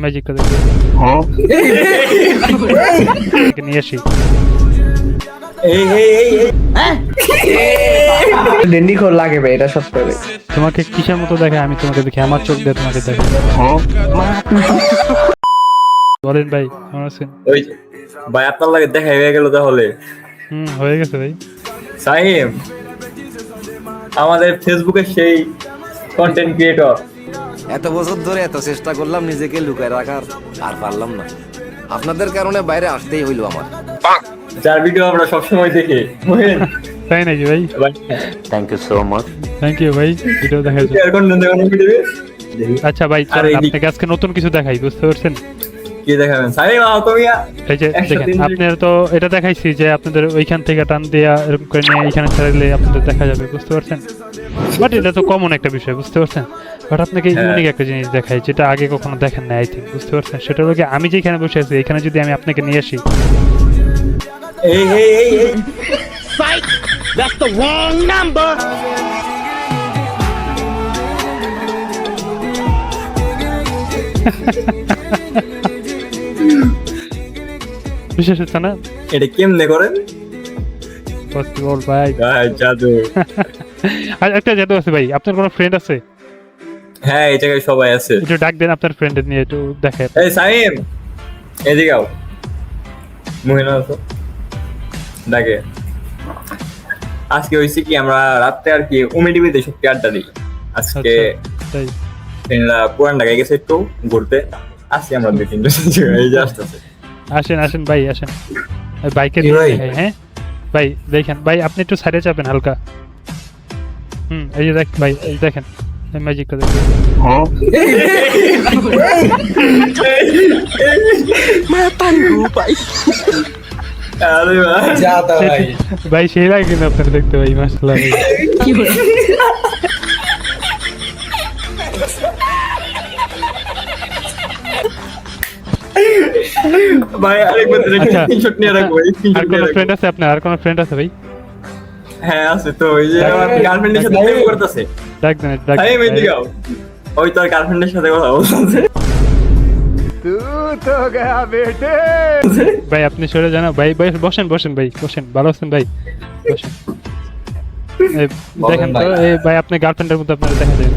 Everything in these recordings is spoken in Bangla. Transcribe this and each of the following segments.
ম্যাজিক করে নিয়ে আসি। ডেন্ডি খোর লাগে ভাই, এটা সত্য ভাই। তোমাকে কিসের মতো দেখে? আমি তোমাকে দেখি, আমার চোখ দিয়ে তোমাকে দেখে। বলেন ভাই, কেমন আছেন? ওই যে, ভাই আপনার লাগে দেখা হয়ে গেল তাহলে। হয়ে গেছে ভাই। সাইম আমাদের ফেসবুকে সেই কন্টেন্ট ক্রিয়েটর। এত বছর ধরে এত চেষ্টা করলাম নিজেকে লুকায় রাখার, আর পারলাম না। আপনাদের কারণে বাইরে আসতেই হইলো আমার। যার ভিডিও আমরা সবসময় দেখি। তাই নাকি ভাই? Thank you so much. Thank you ভাই, ভিডিও দেখার জন্য। আর content দেখানো ভিডিও। আচ্ছা ভাই, আর চলেন এই আপনাকে আজকে নতুন কিছু দেখাই, বুঝতে পারছেন? কি দেখাবেন সাইম? তুমি এই যে দেখেন, আপনার তো এটা দেখাইছি যে আপনাদের ওইখান থেকে টান দিয়া এরকম করে নিয়ে এইখানে ছাড়লে আপনাদের দেখা যাবে, বুঝতে পারছেন? বাট এটা তো কমন একটা বিষয়, বুঝতে পারছেন? বাট আপনাকে ইউনিক একটা জিনিস দেখাই, যেটা আগে কখনো দেখেন না, আই থিঙ্ক, বুঝতে পারছেন? সেটা হলো কি, আমি যেখানে বসে আছি এখানে যদি আমি আপনাকে নিয়ে আসি, এই বিশেষ হচ্ছে না? এটা কেমনে করেন? পসিবল ভাই। ভাই জাদু। আর একটা জাদু আছে ভাই, আপনার কোনো ফ্রেন্ড আছে? হ্যাঁ, এই জায়গায় সবাই আছে। একটু ডাক দেন আপনার ফ্রেন্ডের নিয়ে, একটু দেখে। এই সাইম এদিকে আও। মহিলা আছো ডাকে। আজকে হয়েছে কি, আমরা রাতে আর কি টিভিতে সত্যি আড্ডা দিই। আজকে তাই ফ্রেন্ডরা পুরান ঢাকায় গেছে একটু ঘুরতে। আসছি আমরা 2-3টা এই যে আসতেছে। আসেন আসেন ভাই, আসেন। বাইকে কি ভাই? হ্যাঁ ভাই, দেখেন ভাই, আপনি একটু সাইডে চাপেন হালকা। এই যে দেখ ভাই, এই দেখেন ম্যাজিক করে আরে ভাই জাদা ভাই। ভাই, সেই লাগে কিন্তু আপনার দেখতে ভাই, মাশাআল্লাহ ভাই। ভাই আরেকবার আচ্ছা, স্ক্রিনশট নিয়ে রাখবো। আর কোন ফ্রেন্ড আছে আপনার? আর কোন ফ্রেন্ড আছে ভাই? হ্যাঁ আছে তো, ওই যে আমার গার্লফ্রেন্ডের সাথে প্রেম করতেছে। ডাক দেন, ডাক ভাই দেন। এদিকে আও। ওই তোর গার্লফ্রেন্ডের সাথে কথা বলতেছে। ভাই আপনি সরে যান। ভাই ভাই বসেন বসেন ভাই, বসেন। ভালো আছেন ভাই? বসেন। এই দেখেন তো, এই ভাই আপনি গার্লফ্রেন্ডের মধ্যে আপনার দেখা যায়।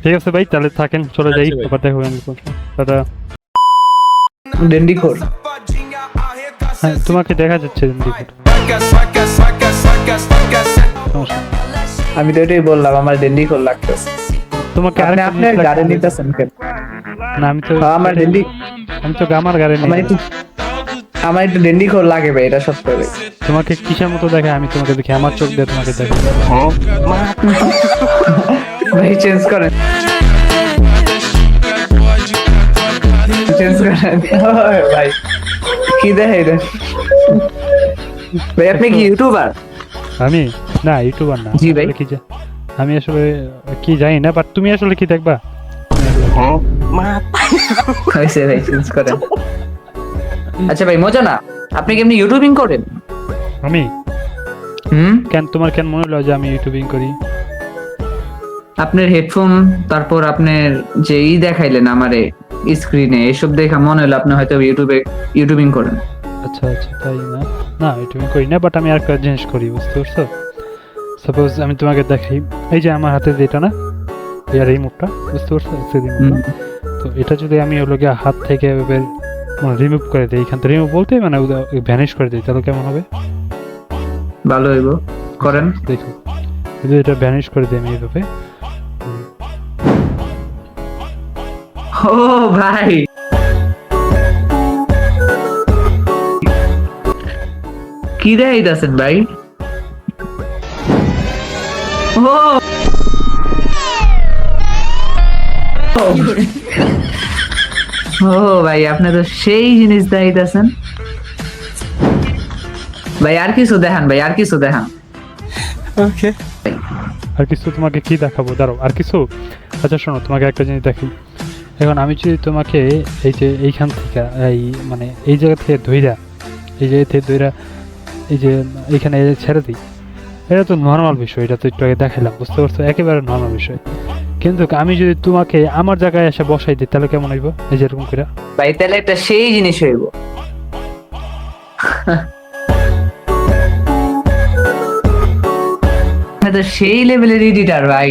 ঠিক আছে ভাই, তাহলে থাকেন, চলে যাই, আবার দেখা হবে। দাদা ডেন্ডি খোর। হ্যাঁ, তোমাকে দেখা যাচ্ছে দিকে। আমি তো এটাই বললাম, আমার ডেন্ডি খোর লাগতো। তোমাকে আপনি আরেকটা আপনার জিনিস গাড়ি লাগবে। নিতেছেন কেন? না, আমি তো আমার ডেন্ডি, গামার গাড়ি আমার নেই। একটু আমার একটু ডেন্ডি খোর লাগে ভাই, এটা সত্য ভাই। তোমাকে কিসের মতো দেখে? আমি তোমাকে দেখি, আমার চোখ দিয়ে তোমাকে দেখে। ভাই চেঞ্জ করেন, চেঞ্জ করেন। ওই ভাই কি দেখে এটা? ভাই আপনি কি ইউটিউবার? আমি না, ইউটিউবার না। জি ভাই। আসলে কি আমি আসলে কি জানি না, বাট তুমি আসলে কি দেখবা? হয়েছে ভাই, চেঞ্জ করেন। আচ্ছা ভাই, মজা না, আপনি কি এমনি ইউটিউবিং করেন? আমি হুম, কেন, তোমার কেন মনে হলো যে আমি ইউটিউবিং করি? আপনার হেডফোন, তারপর আপনার যে দেখাইলেন আমারে স্ক্রিনে, এসব দেখা মনে হলো আপনি হয়তো ইউটিউবিং করেন। আচ্ছা আচ্ছা, তাই না? না, ইউটিউবিং করি না, বাট আমি আর একটা জিনিস করি, বুঝতে পারছো? সাপোজ আমি তোমাকে দেখাই, এই যে আমার হাতে যেটা না, এই রিমোটটা, বুঝতে পারছো? রিমোটটা, তো এটা যদি আমি হলো গিয়ে হাত থেকে রিমুভ করে দিই, এখান থেকে রিমুভ বলতে মানে ভ্যানিশ করে দিই, তাহলে কেমন হবে? ভালো হইব, করেন। দেখো, যদি এটা ভ্যানিশ করে দিই আমি এইভাবে। ও ভাই, কি দেখাইতেছেন ভাই? ও ও ভাই, আপনি তো সেই জিনিস দেখাইতেছেন। ভাই আর কিছু দেখান ভাই, আর কিছু দেখান। ওকে আর কিছু তোমাকে কি দেখাবো, দাঁড়াও আর কিছু। আচ্ছা শোনো, তোমাকে একটা জিনিস দেখি। এখন আমি যদি তোমাকে এই যে এইখান থেকে এই মানে এই জায়গা থেকে ধইরা, এই জায়গা থেকে ধইরা এই যে এইখানে ছেড়ে দিই, এটা তো নর্মাল বিষয়, এটা তো একটু আগে দেখাইলাম, বুঝতে পারছো, একেবারে নর্মাল বিষয়। কিন্তু আমি যদি তোমাকে আমার জায়গায় এসে বসাই দিই তাহলে কেমন হইব? এই যে এরকম করে ভাই তাহলে একটা সেই জিনিস হইব। তো সেই লেভেলের এডিটার ভাই।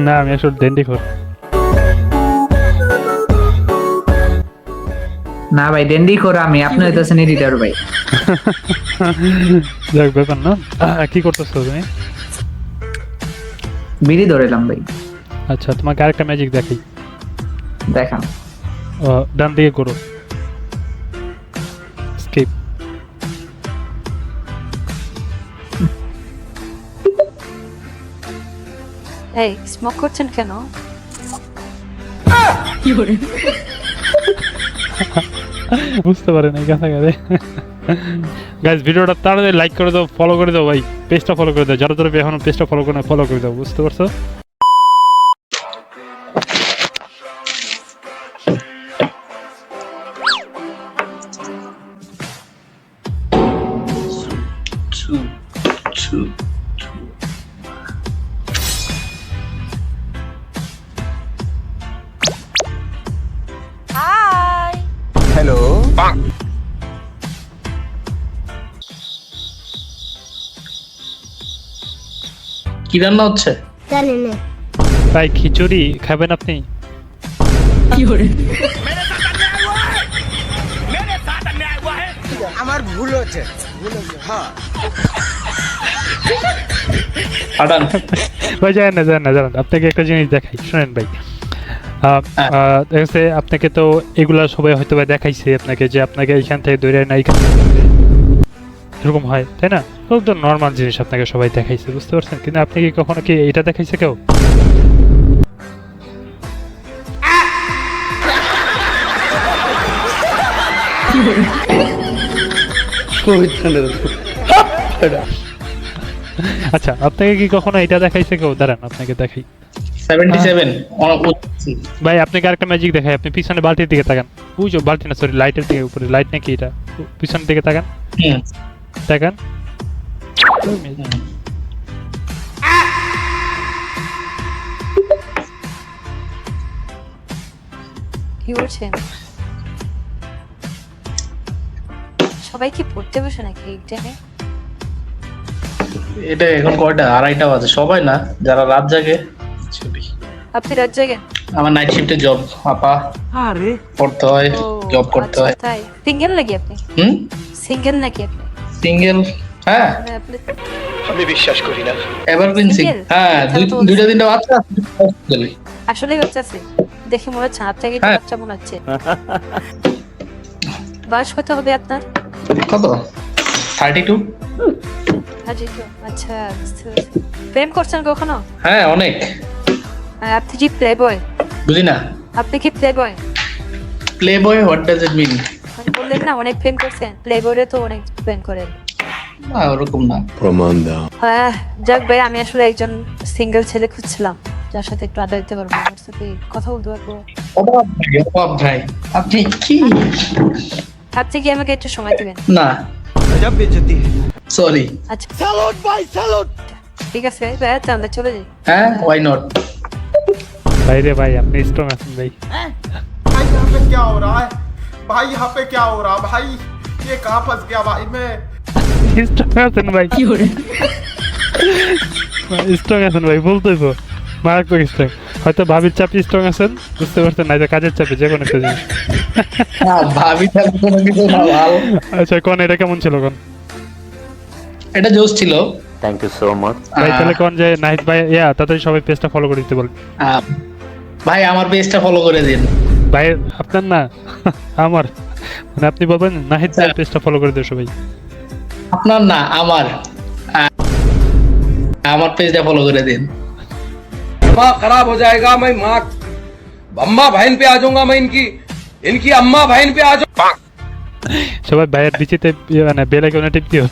না আমি আসলে ডেন্ডি কর। না ভাই ডেন্ডি করে আমি, আপনি হইতেছেন এডিটার ভাই। যাক ব্যাপার না। কি করতেছো তুমি? বিড়ি ধরেলাম ভাই। আচ্ছা তোমাকে আরেকটা ম্যাজিক দেখাই। দেখান। ডান দিকে করো, স্কিপ। এই স্মোক করছেন কেন? বুঝতে পারেন এই কাছাকাছি। গাইস ভিডিওটা তাড়াতাড়ি লাইক করে দাও, ফলো করে দাও ভাই, পেজটা ফলো করে দাও, যারা যারা এখনো পেজটা ফলো করে দাও, বুঝতে পারছো? হ্যালো কি রান্না হচ্ছে? জানি না। তাই খিচুড়ি খাবেন আপনি? আমার ভুল হচ্ছে হ্যাঁ আটান ভাই জানেন না আপনাকে একটা জিনিস দেখাই, শোনেন ভাই। দেখছে আপনাকে তো এগুলা সবাই হয়তো বা দেখাইছে আপনাকে, যে আপনাকে এইখান থেকে দৌড়ে না এইখান থেকে এরকম হয়, তাই না? ওগুলো তো নর্মাল জিনিস আপনাকে সবাই দেখাইছে, বুঝতে পারছেন? কিন্তু আপনি কি কখনো কি এটা দেখাইছে কেউ? আচ্ছা আপনাকে কি কখনো এটা দেখাইছে কেউ? দাঁড়ান আপনাকে দেখাই 77 ভাই। আপনাকে আরেকটা ম্যাজিক দেখাই, আপনি পিছনে বালতির দিকে তাকান। বুঝছো, বালতি না সরি, লাইটের দিকে, উপরে লাইট নাকি এটা, পিছনের দিকে তাকান, তাকান। কি বলছেন? সবাই কি পড়তে বসে নাকি এই টাইমে? এটা এখন কয়টা? 2:30 বাজে। সবাই না, যারা রাত জাগে ছুটি। আপনি রাত জাগেন? আমার নাইট শিফটে জব আপা, আরে পড়তে হয়, জব করতে হয়। তাই সিঙ্গেল নাকি আপনি? সিঙ্গেল নাকি আপনি? সিঙ্গেল, হ্যাঁ। মানে আপনি এভারগ্রিন সিং, Single? হ্যাঁ। দুইটা তিনটা বাচ্চা আছে। আসলে বাচ্চা আছে দেখে মনে হচ্ছে, হাত থেকে হ্যাঁ। বাচ্চা মনে হচ্ছে। বয়স কত হবে আপনার? কত? 32। আচ্ছা বুঝতে পেরেছি। প্রেম করছেন কখনো? হ্যাঁ অনেক। আর আপনি কি প্লে বয়? বুঝি না। আপনি কি playboy? Playboy, what does it mean? মানে বললেন না অনেক প্রেম করছেন, প্লে বয়রে তো অনেক প্রেম করেন। না ওরকম না। হ্যাঁ যাক ভাই, আমি আসলে একজন সিঙ্গেল ছেলে খুঁজছিলাম যার সাথে একটু আড্ডা দিতে পারবো, আমার সাথে কথা বলতে পারবো। অভাব ভাই, আপনি কি? আপনি কি আমাকে একটু সময় দিবেন? না সরি। আচ্ছা ঠিক আছে ভাই, তাহলে চলে যাই। হ্যাঁ ওয়াই নট। ভাই রে ভাই, আপনি স্ট্রং আছেন ভাই। भाई यहाँ पे क्या हो रहा है? भाई यहाँ पे क्या हो रहा है? भाई ये कहाँ फंस गया भाई मैं? স্ট্রং আছেন ভাই, স্ট্রং আছেন ভাই, বলতেই তো মারাত্মক স্ট্রং। হয়তো ভাবির চাপে স্ট্রং আছেন, বুঝতে পারছেন না, যে কাজের চাপে যে কোনো একটা জিনিস। ভাবি থাকবে কোনো কিছু না ভালো। আচ্ছা কোন এটা কেমন ছিল কোন? এটা জোস ছিল। Thank you so much. ভাই তাহলে কোন যে নাহিদ ভাই তাড়াতাড়ি সবাই পেজটা ফলো করে দিতে বল। ভাই আমার পেজটা ফলো করে দিন। ভাই আপনার না আমার, মানে আপনি বলবেন নাহিদ ভাই পেজটা ফলো করে দিও সবাই। আপনার না আমার, আমার পেজটা ফলো করে দিন। दिमाग खराब हो जाएगा, मैं माँ अम्मा बहन पे आ जाऊंगा मैं इनकी। इनकी अम्मा बहन पे आ जाओ। সবাই ভাইয়ের বিচিতে মানে বেল আইকনে টিপ দিও।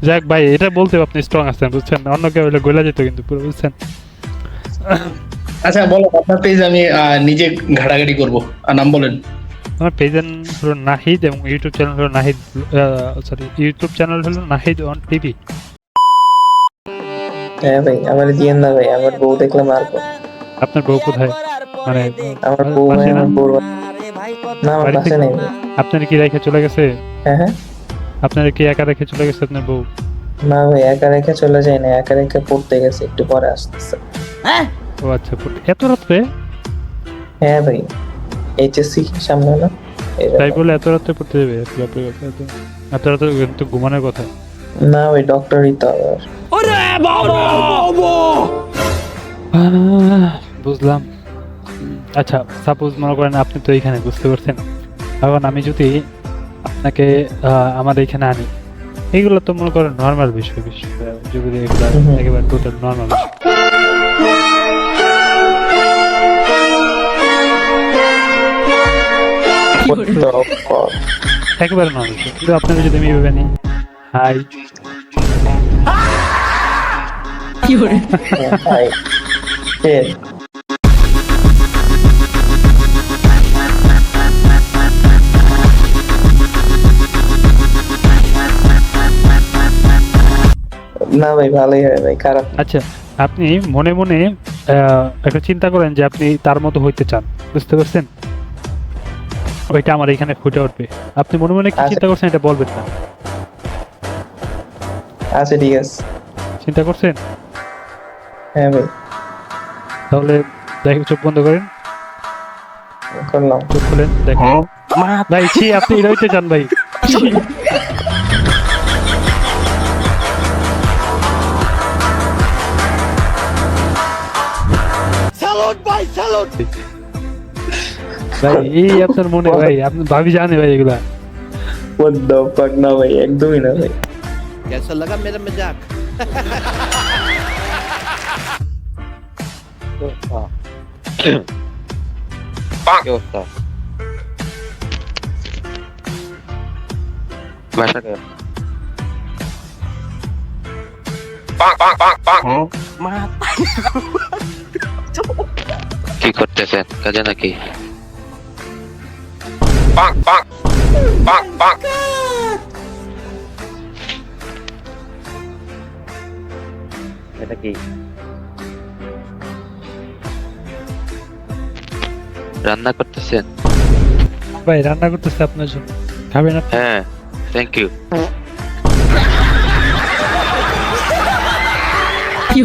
যাক ভাই, এটা বলতে আপনি স্ট্রং আছেন বুঝছেন, অন্য কেউ হলে গলা যেত কিন্তু পুরো বুঝছেন। আচ্ছা বলো, আপনার পেজ আমি নিজে ঘাটাঘাটি করবো, নাম বলেন। আমার পেজ হলো নাহিদ এবং ইউটিউব চ্যানেল হলো নাহিদ, সরি ইউটিউব চ্যানেল হলো নাহিদ অন টিভি। হ্যাঁ ভাই, আমার দিয়েন না ভাই, আমার বউ দেখলাম আর আপনার বউ কোথায়? মানে আমার বউ পাশে না? আমার বউ না, আমার বাড়ি পাশে থেকে- নেই ভাই। আপনার কি রেখে চলে গেছে? হ্যাঁ হ্যাঁ, আপনার কি একা রেখে চলে গেছে আপনার বউ? না ভাই, একা রেখে চলে যায় না, একা রেখে পড়তে গেছে, একটু পরে আসতেছে। ও আচ্ছা, এত রাত্রে? হ্যাঁ ভাই, এইচএসসি সামনে না, এই জন্য। তাই বলে এত রাত্রে পড়তে যাবে? এত রাত্রে কিন্তু ঘুমানোর কথা। না ভাই, ডক্টরই তো আবার। বুঝলাম। আচ্ছা, সাপোজ মনে করেন আপনি তো এখানে, বুঝতে পারছেন? এখন আমি যদি আপনাকে আমাদের এখানে আনি, এইগুলো তো মনে করেন নর্মাল বিষয়, যদি এগুলো একেবারে টোটাল নর্মাল বিষয়। একেবারে নর্মাল বিষয়, কিন্তু আপনারা যদি আমি এভাবে নিই, হাই ভাই কে? না ভাই, ভালোই হয় ভাই, খারাপ না। আচ্ছা, আপনি মনে মনে একটা চিন্তা করেন যে আপনি তার মতো হইতে চান, বুঝতে পারছেন? ওইটা আমার এখানে ফুটে উঠবে। আপনি মনে মনে কি আচ্ছা। চিন্তা করছেন এটা বলবেন না। আচ্ছা ঠিক আছে। চিন্তা করছেন? হ্যাঁ ভাই, তাহলে দেখেন, চোখ বন্ধ করেন, করলাম। চোখ খুলেন, দেখেন। ভাই ছি, আপনি এটা হইতে চান ভাই? ভাই এই আপনার মনে, ভাই আপনি ভাবি জানে ভাই এগুলা। What the fuck, না ভাই, একদমই না ভাই। कैसा लगा मेरा मजाक? কি করতেছেন, কাজে নাকি? এটা কি রান্না করতেছেন? ভাই রান্না করতেছে আপনার জন্য, খাবেন আপনি? হ্যাঁ, থ্যাংক ইউ। কি